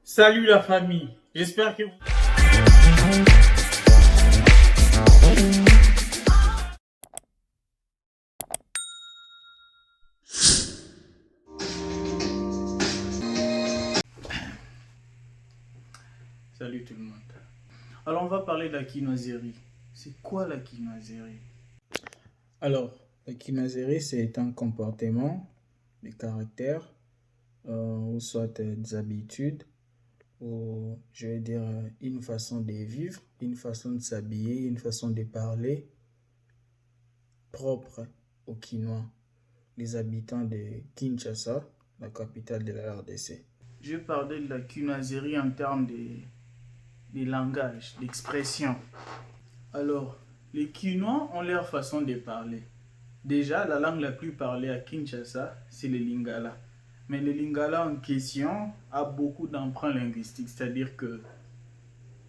Salut la famille, j'espère que vous... Salut tout le monde. Alors on va parler de la quinoiserie. C'est quoi la quinoiserie? Alors, la quinoiserie c'est un comportement, des caractères, ou soit des habitudes, ou je vais dire une façon de vivre, une façon de s'habiller, une façon de parler propre aux Quinois, les habitants de Kinshasa, la capitale de la RDC. Je vais parler de la quinoiserie en termes de langage, d'expression. Alors, les Quinois ont leur façon de parler. Déjà, la langue la plus parlée à Kinshasa, c'est le Lingala. Mais le Lingala en question a beaucoup d'emprunts linguistiques, c'est-à-dire que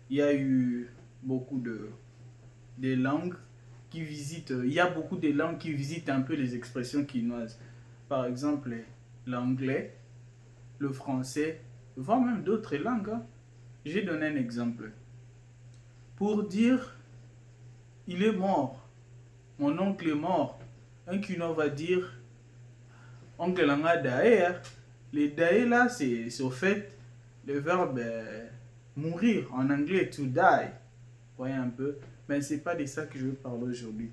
il y a eu beaucoup de langues qui visitent, il y a beaucoup de langues qui visitent un peu les expressions quinoises. Par exemple, l'anglais, le français, voire même d'autres langues. Je vais donner un exemple. Pour dire il est mort, mon oncle est mort, un Quinois va dire oncle langa dae. Les dae là, c'est au fait le verbe mourir en anglais, to die. Vous voyez un peu? Mais c'est pas de ça que je veux parler aujourd'hui.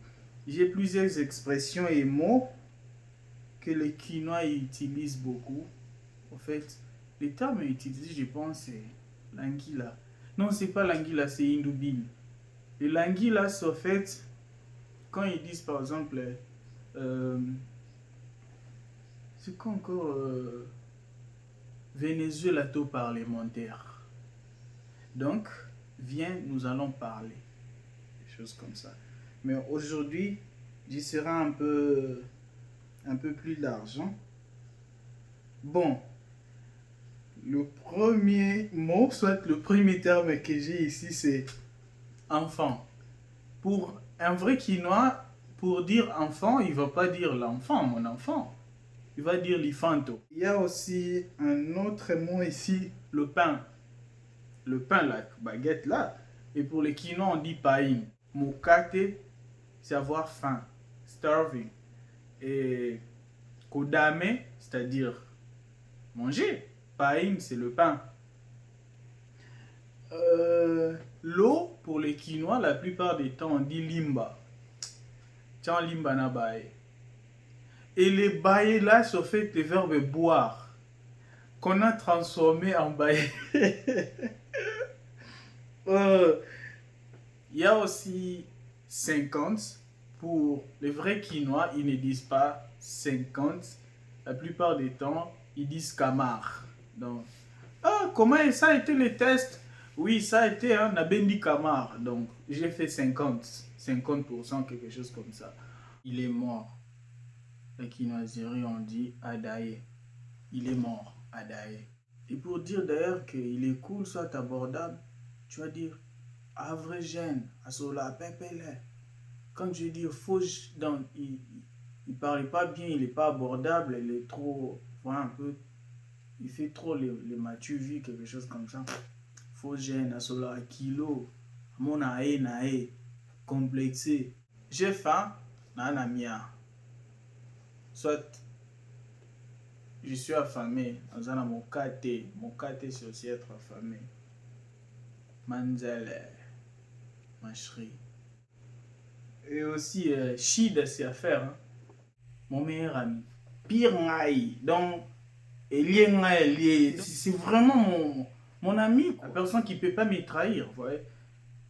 J'ai plusieurs expressions et mots que les Quinois utilisent beaucoup. En fait, les termes utilisés, je pense, c'est l'anguilla. Non, c'est pas l'anguilla, c'est Indoubine. Et l'anguilla, c'est en fait, quand ils disent par exemple, c'est quoi encore Venezuela taux parlementaire. Donc, viens, nous allons parler. Des choses comme ça. Mais aujourd'hui, j'y serai un peu plus large. Hein? Bon, le premier mot, soit le premier terme que j'ai ici, c'est enfant. Pour un vrai Quinois, pour dire enfant, il ne va pas dire l'enfant, mon enfant. Il va dire l'infanto. Il y a aussi un autre mot ici, le pain. Le pain, la baguette là. Et pour les Quinois, on dit pain. Mokate, c'est avoir faim. Starving. Et kodame, c'est-à-dire manger. Pain, c'est le pain. L'eau, pour les Quinois, la plupart des temps, on dit limba. Tiens, limba na bae. Et les bae là, c'est au fait le verbe boire, qu'on a transformé en bae. Il y a aussi 50. Pour les vrais Quinois, ils ne disent pas 50. La plupart des temps, ils disent Camar. Donc, comment ça a été les tests? Oui, ça a été un Nabendi Camar. Donc, j'ai fait 50. 50%, quelque chose comme ça. Il est mort. La quinoiserie, on dit Adaye. Il est mort, Adaye. Et pour dire d'ailleurs qu'il est cool, soit abordable, tu vas dire Avrégène, Asola, Pépélé. Quand je dis faux, il ne parle pas bien, il n'est pas abordable, il est trop, voilà un peu, il fait trop les matuvis, quelque chose comme ça. Faux gène, Asola, kilo, mon nae, complexé. J'ai faim, nanamia. Soit je suis affamé, dans mon kate c'est aussi être affamé. Manzale, mâcherie. Et aussi, Shida, c'est à faire. Hein. Mon meilleur ami. Pire Ngai. Donc, c'est vraiment mon ami. La personne qui ne peut pas me trahir. Vous voyez.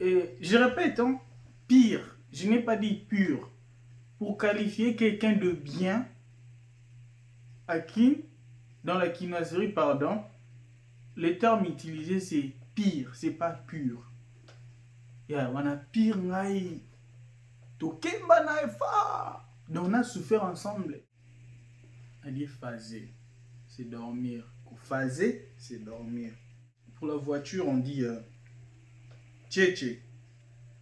Et je répète, hein, pire. Je n'ai pas dit pur. Pour qualifier quelqu'un de bien, à qui, dans la quinoiserie, pardon, le terme utilisé c'est pire, c'est pas pur. Yeah, on a pire Ngai. Donc on a souffert ensemble. On dit phaser, c'est dormir. Phaser, c'est dormir. Pour la voiture, on dit tchétché,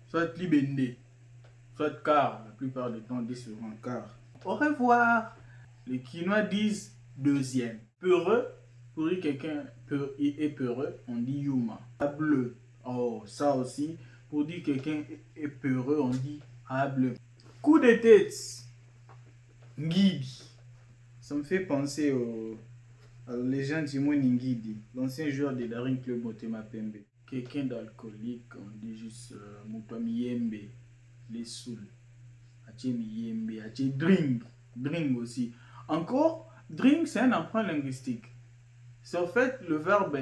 soit libende, soit car. La plupart du temps, on dit sur un car. Au revoir. Les Quinois disent deuxième. Peureux, Pour dire quelqu'un est peureux, on dit yuma. Bleu. Oh, ça aussi. Pour dire quelqu'un est peureux, on dit bleu. Coup de tête. Ngidi. Ça me fait penser à la légende Jimon Ngidi, l'ancien joueur de Daring Club Motema Pembe. Quelqu'un d'alcoolique, on dit juste Moutami Yembe, les saouls. Aché Miyembe, Aché drink. Drink aussi. Encore, drink, c'est un emprunt linguistique. C'est en fait le verbe,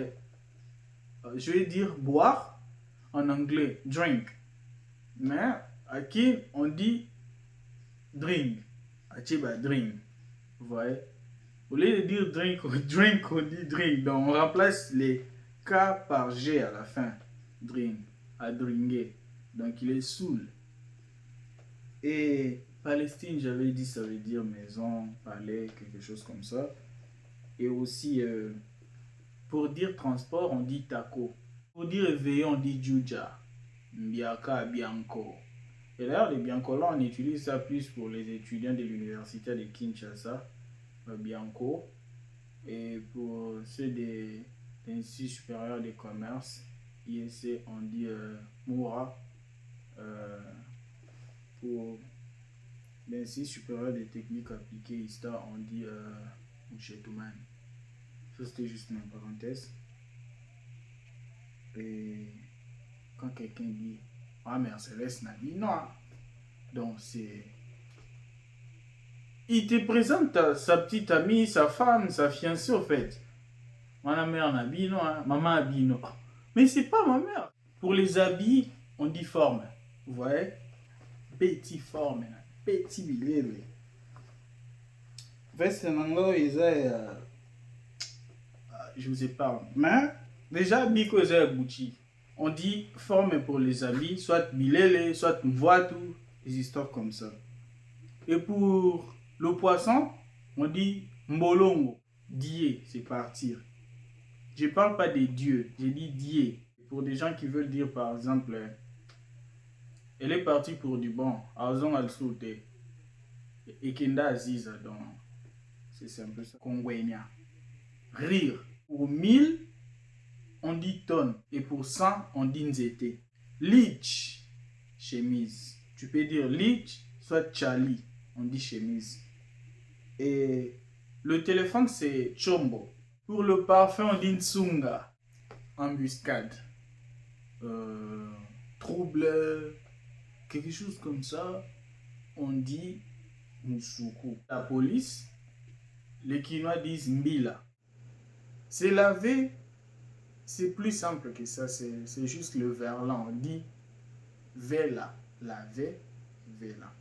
je vais dire boire en anglais, drink. Mais à qui on dit drink. Aché ba drink. Vous voyez? Au lieu de dire drink, on dit drink. Donc on remplace les K par G à la fin. Drink. À drinker. Donc il est saoul. Et Palestine, j'avais dit, ça veut dire maison, palais, quelque chose comme ça. Et aussi, pour dire transport, on dit taco. Pour dire réveillé, on dit juja. Mbiaka, bianco. Et d'ailleurs, les bianco-là, on utilise ça plus pour les étudiants de l'université de Kinshasa. Bianco. Et pour ceux des instituts supérieurs de commerce, IEC, on dit Moura. Pour l'Institut supérieur des techniques appliquées, ISTA, on dit Mouchetouman. Ça, c'était juste une parenthèse. Et quand quelqu'un dit Mercedes n'a dit non. Donc, c'est. Il te présente sa petite amie, sa femme, sa fiancée, au fait. Ma mère n'a dit non, maman a dit non. Mais c'est pas ma mère. Pour les habits, on dit forme. Vous voyez? Petit forme, petit billet. Veste nango, je vous épargne. Mais déjà, biko est Gucci. On dit forme pour les habits, soit bilele, soit voiture, des histoires comme ça. Et pour le poisson, on dit mbolongo. Die, c'est partir. Je ne parle pas des dieux, j'ai dit die. Pour des gens qui veulent dire par exemple, elle est partie pour du bon, Azon al Soute, et Kenda Aziza, donc c'est un peu ça. Kongwenya. Rire. Pour 1000, on dit tonne, et pour 100, on dit nzete. Lich, chemise. Tu peux dire lich, soit chali, on dit chemise. Et le téléphone, c'est chombo. Pour le parfum, on dit nsunga, embuscade. Trouble, quelque chose comme ça, on dit musuku. La police, les Kinois disent mbila. C'est laver, c'est plus simple que ça, c'est juste le verlan. On dit vela, laver, vela.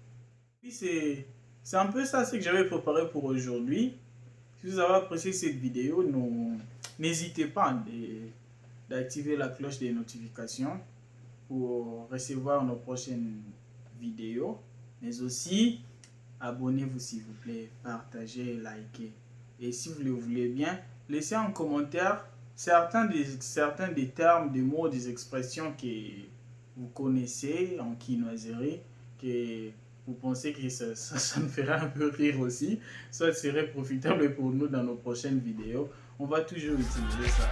Puis c'est un peu ça ce que j'avais préparé pour aujourd'hui. Si vous avez apprécié cette vidéo, n'hésitez pas d'activer la cloche des notifications pour recevoir nos prochaines vidéos. Mais aussi, abonnez-vous s'il vous plaît, partagez, likez. Et si vous le voulez bien, laissez en commentaire certains des termes, des mots, des expressions que vous connaissez en quinoiserie, que vous pensez que ça nous ferait un peu rire aussi, ça serait profitable pour nous dans nos prochaines vidéos. On va toujours utiliser ça.